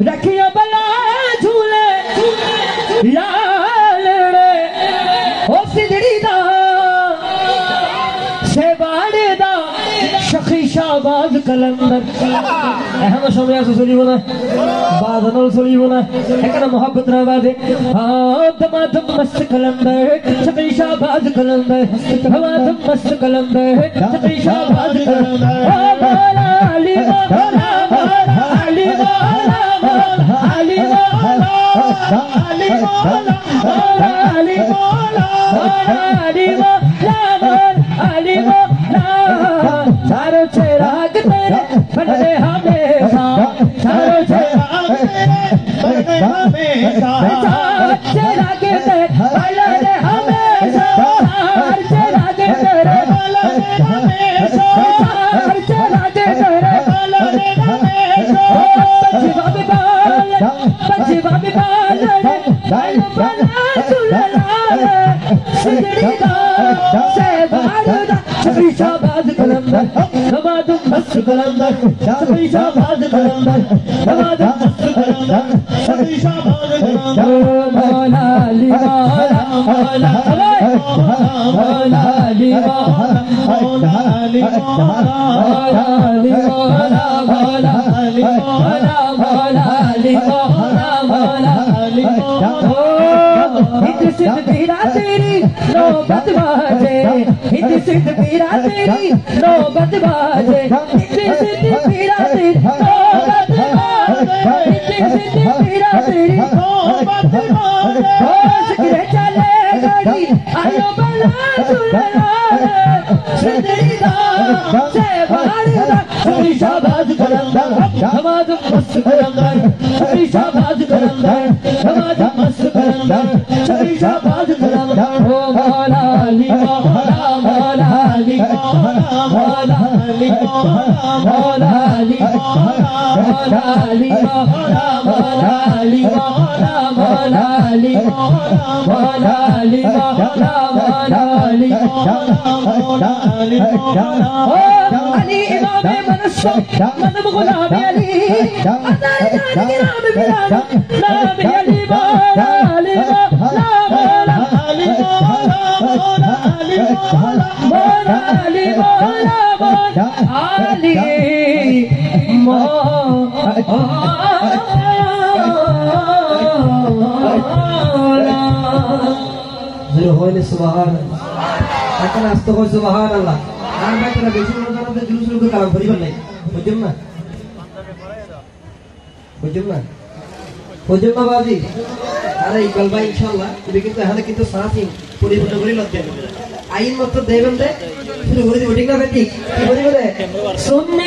रखियो बला झूले लालड़े ओ सिदड़ी दा शेवाड़े दा शखी शाहबाज कलंदर अहमद शम्या से सुनी बोला बाद नल सुनी बोला एक ना मोहब्बत रवादे हाँ दमादम मस्त कलंदर शखी शाहबाज कलंदर दमादम मस्त कलंदर शखी शाहबाज कलंदर ओ मौला अली मौला अली मौला अली मौला अली मौला अली मौला अली मौला अली मौला चारों चिराग तेरे बनते हमेशा चारों चिराग तेरे बनते हमेशा चिराग तेरे बनते हमेशा चिराग तेरे बनते हमेशा चिराग तेरे बनते हमेशा पछिवा भी बाल बना सुललाल सिदड़ी दा से भारदा शफी शाहबाज कलंदर दमादम मस्त कलंदर शफी शाहबाज कलंदर दमादम मस्त कलंदर शफी शाहबाज कलंदर मौला अली मौला मौला अली मौला अली मौला अली मौला मौला अली मौला मौला अली मौला मौला अली मौला हिंद सिंध पीरा तेरी नौबत बाजे हिंद सिंध पीरा तेरी नौबत बाजे हिंद सिंध पीरा तेरी नौबत बाजे हिंद सिंध पीरा तेरी नौबत बाजे होश गिरे चले गाड़ी आयो बला सुललाल सिदड़ी दा से भारदा शफी शाहबाज कलंदर दमादम मस्त कलंदर शफी शाहबाज कलंदर दमादम मस्त कलंदर शफी शाहबाज कलंदर ओ मौला अली मौला मौला अली मौला मौला अली मौला मौला अली मौला अली मौला मौला अली मौला मौला अली मौला अली मौला मौला अली मौला अली मौला अली इमाम मनसब मनम गुलाम अली अज़ार जान के नाम बिलाल नाम अली मौला अली मौला मौला अली मौला मौला अली मौला मौला अली मौला मौला अली मौला जरूर होइले सुभान এখন আসতে হয় সুবহানাল্লাহ আর ভাই তোরা বেশি মনে করতে জুলুস লোকে কালাম করিবেন নাই বুঝছেন না বাজি আরে ইকবাল ভাই ইনশাআল্লাহ তুমি কিন্তু এখানে কিন্তু সাথী পরিপূর্ণ করে লজ্জা আইন মত দেবেন দে শুরু করে দিব ঠিক না বেটি কি বলি বলে শুননে